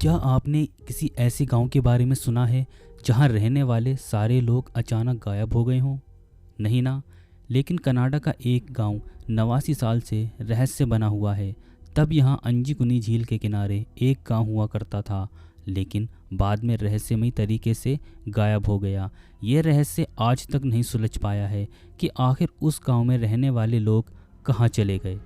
क्या आपने किसी ऐसे गांव के बारे में सुना है जहां रहने वाले सारे लोग अचानक गायब हो गए हों? नहीं ना। लेकिन कनाडा का एक गांव 89 साल से रहस्य बना हुआ है। तब यहाँ अंजीकुनी झील के किनारे एक गांव हुआ करता था, लेकिन बाद में रहस्यमयी तरीके से गायब हो गया। ये रहस्य आज तक नहीं सुलझ पाया है कि आखिर उस गांव में रहने वाले लोग कहाँ चले गए।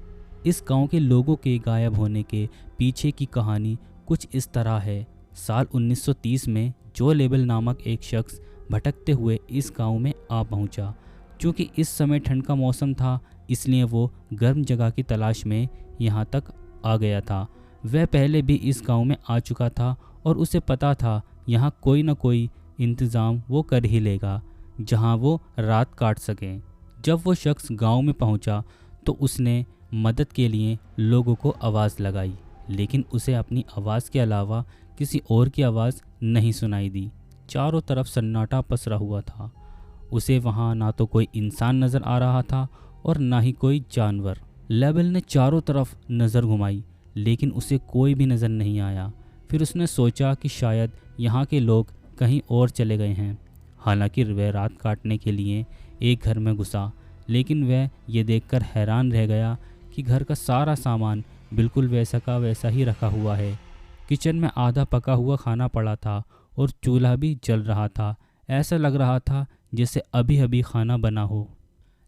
इस गांव के लोगों के गायब होने के पीछे की कहानी कुछ इस तरह है। साल 1930 में जो लेबल नामक एक शख्स भटकते हुए इस गांव में आ पहुंचा। क्योंकि इस समय ठंड का मौसम था, इसलिए वो गर्म जगह की तलाश में यहाँ तक आ गया था। वह पहले भी इस गांव में आ चुका था और उसे पता था यहाँ कोई ना कोई इंतज़ाम वो कर ही लेगा जहाँ वो रात काट सकें। जब वो शख्स गांव में पहुंचा तो उसने मदद के लिए लोगों को आवाज़ लगाई, लेकिन उसे अपनी आवाज़ के अलावा किसी और की आवाज़ नहीं सुनाई दी। चारों तरफ सन्नाटा पसरा हुआ था। उसे वहाँ ना तो कोई इंसान नज़र आ रहा था और ना ही कोई जानवर। लेबल ने चारों तरफ नज़र घुमाई, लेकिन उसे कोई भी नज़र नहीं आया। फिर उसने सोचा कि शायद यहाँ के लोग कहीं और चले गए हैं। हालांकि वह रात काटने के लिए एक घर में घुसा, लेकिन वह ये देखकर हैरान रह गया कि घर का सारा सामान बिल्कुल वैसा का वैसा ही रखा हुआ है। किचन में आधा पका हुआ खाना पड़ा था और चूल्हा भी जल रहा था। ऐसा लग रहा था जैसे अभी अभी खाना बना हो।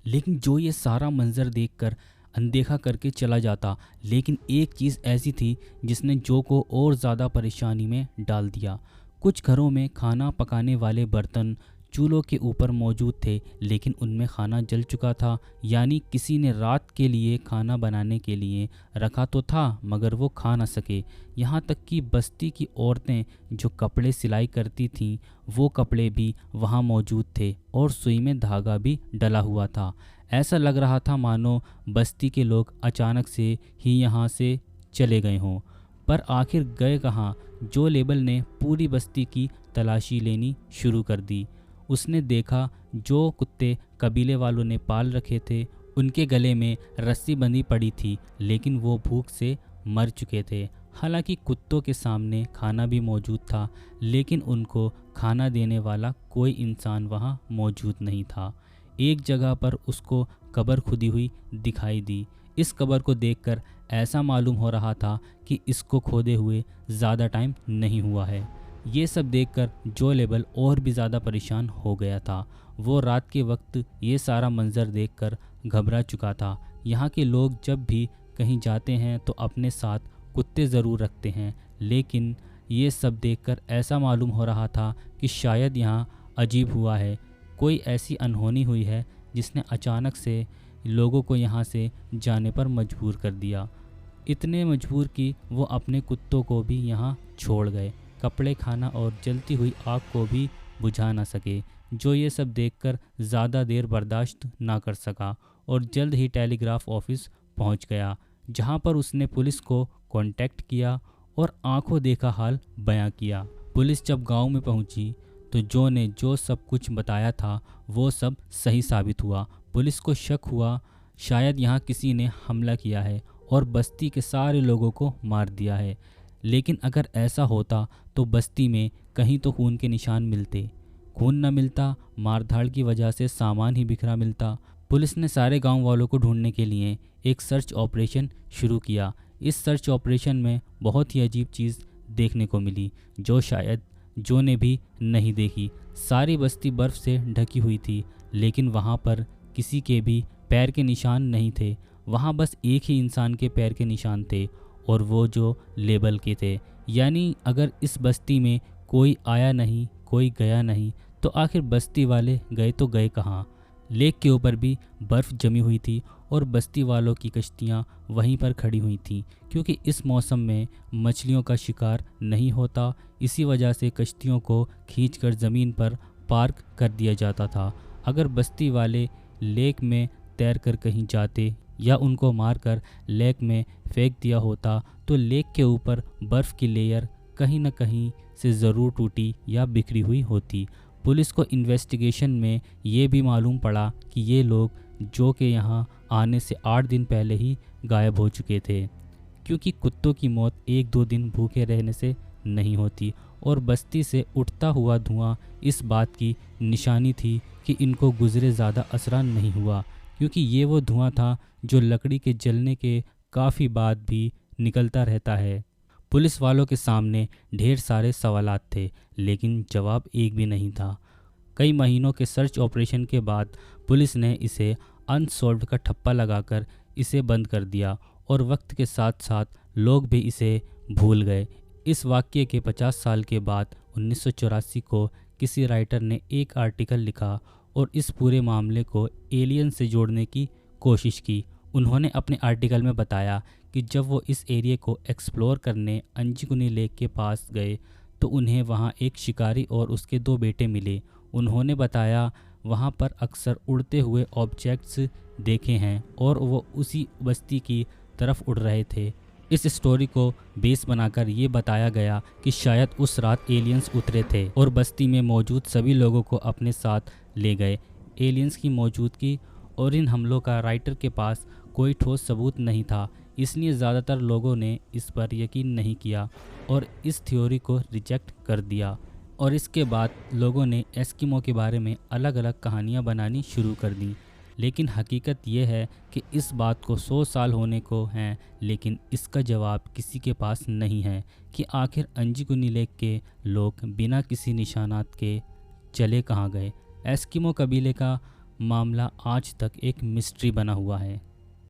लेकिन जो ये सारा मंजर देखकर अनदेखा करके चला जाता, लेकिन एक चीज़ ऐसी थी जिसने जो को और ज़्यादा परेशानी में डाल दिया। कुछ घरों में खाना पकाने वाले बर्तन चूल्हों के ऊपर मौजूद थे, लेकिन उनमें खाना जल चुका था। यानी किसी ने रात के लिए खाना बनाने के लिए रखा तो था, मगर वो खा ना सके। यहाँ तक कि बस्ती की औरतें जो कपड़े सिलाई करती थीं, वो कपड़े भी वहाँ मौजूद थे और सुई में धागा भी डला हुआ था। ऐसा लग रहा था मानो बस्ती के लोग अचानक से ही यहाँ से चले गए हों। पर आखिर गए कहाँ? जो लेबल ने पूरी बस्ती की तलाशी लेनी शुरू कर दी। उसने देखा जो कुत्ते कबीले वालों ने पाल रखे थे उनके गले में रस्सी बंधी पड़ी थी, लेकिन वो भूख से मर चुके थे। हालांकि कुत्तों के सामने खाना भी मौजूद था, लेकिन उनको खाना देने वाला कोई इंसान वहाँ मौजूद नहीं था। एक जगह पर उसको कब्र खुदी हुई दिखाई दी। इस कब्र को देखकर ऐसा मालूम हो रहा था कि इसको खोदे हुए ज़्यादा टाइम नहीं हुआ है। ये सब देखकर जो लेबल और भी ज़्यादा परेशान हो गया था। वो रात के वक्त ये सारा मंजर देखकर घबरा चुका था। यहाँ के लोग जब भी कहीं जाते हैं तो अपने साथ कुत्ते ज़रूर रखते हैं, लेकिन ये सब देखकर ऐसा मालूम हो रहा था कि शायद यहाँ अजीब हुआ है। कोई ऐसी अनहोनी हुई है जिसने अचानक से लोगों को यहाँ से जाने पर मजबूर कर दिया। इतने मजबूर कि वो अपने कुत्तों को भी यहाँ छोड़ गए। कपड़े, खाना और जलती हुई आग को भी बुझा ना सके। जो ये सब देखकर ज़्यादा देर बर्दाश्त ना कर सका और जल्द ही टेलीग्राफ ऑफिस पहुंच गया, जहां पर उसने पुलिस को कांटेक्ट किया और आंखों देखा हाल बयां किया। पुलिस जब गांव में पहुंची तो जो ने जो सब कुछ बताया था वो सब सही साबित हुआ। पुलिस को शक हुआ शायद यहाँ किसी ने हमला किया है और बस्ती के सारे लोगों को मार दिया है। लेकिन अगर ऐसा होता तो बस्ती में कहीं तो खून के निशान मिलते। खून न मिलता, मारधाड़ की वजह से सामान ही बिखरा मिलता। पुलिस ने सारे गांव वालों को ढूंढने के लिए एक सर्च ऑपरेशन शुरू किया। इस सर्च ऑपरेशन में बहुत ही अजीब चीज़ देखने को मिली जो शायद जो ने भी नहीं देखी। सारी बस्ती बर्फ़ से ढकी हुई थी, लेकिन वहाँ पर किसी के भी पैर के निशान नहीं थे। वहाँ बस एक ही इंसान के पैर के निशान थे और वो जो लेबल के थे। यानी अगर इस बस्ती में कोई आया नहीं, कोई गया नहीं, तो आखिर बस्ती वाले गए तो गए कहाँ? लेक के ऊपर भी बर्फ़ जमी हुई थी और बस्ती वालों की कश्तियाँ वहीं पर खड़ी हुई थीं, क्योंकि इस मौसम में मछलियों का शिकार नहीं होता। इसी वजह से कश्तियों को खींचकर ज़मीन पर पार्क कर दिया जाता था। अगर बस्ती वाले लेक में तैरकर कहीं जाते या उनको मारकर लेक में फेंक दिया होता तो लेक के ऊपर बर्फ़ की लेयर कहीं न कहीं से ज़रूर टूटी या बिखरी हुई होती। पुलिस को इन्वेस्टिगेशन में ये भी मालूम पड़ा कि ये लोग जो कि यहाँ आने से 8 दिन पहले ही गायब हो चुके थे, क्योंकि कुत्तों की मौत 1-2 दिन भूखे रहने से नहीं होती और बस्ती से उठता हुआ धुआं इस बात की निशानी थी कि इनको गुजरे ज़्यादा असरा नहीं हुआ, क्योंकि ये वो धुआं था जो लकड़ी के जलने के काफ़ी बाद भी निकलता रहता है। पुलिस वालों के सामने ढेर सारे सवालात थे, लेकिन जवाब एक भी नहीं था। कई महीनों के सर्च ऑपरेशन के बाद पुलिस ने इसे अनसॉल्व्ड का ठप्पा लगाकर इसे बंद कर दिया और वक्त के साथ साथ लोग भी इसे भूल गए। इस वाक़ये के 50 साल के बाद 1984 को किसी राइटर ने एक आर्टिकल लिखा और इस पूरे मामले को एलियन से जोड़ने की कोशिश की। उन्होंने अपने आर्टिकल में बताया कि जब वो इस एरिया को एक्सप्लोर करने अंजीकुनी लेक के पास गए तो उन्हें वहाँ एक शिकारी और उसके 2 बेटे मिले। उन्होंने बताया वहाँ पर अक्सर उड़ते हुए ऑब्जेक्ट्स देखे हैं और वो उसी बस्ती की तरफ उड़ रहे थे। इस स्टोरी को बेस बनाकर ये बताया गया कि शायद उस रात एलियंस उतरे थे और बस्ती में मौजूद सभी लोगों को अपने साथ ले गए। एलियंस की मौजूदगी और इन हमलों का राइटर के पास कोई ठोस सबूत नहीं था, इसलिए ज़्यादातर लोगों ने इस पर यकीन नहीं किया और इस थ्योरी को रिजेक्ट कर दिया। और इसके बाद लोगों ने एस्किमो के बारे में अलग अलग कहानियाँ बनानी शुरू कर दी। लेकिन हकीकत यह है कि इस बात को 100 साल होने को हैं, लेकिन इसका जवाब किसी के पास नहीं है कि आखिर अंजीकुनी लेक के लोग बिना किसी निशानात के चले कहाँ गए। एस्किमो कबीले का मामला आज तक एक मिस्ट्री बना हुआ है।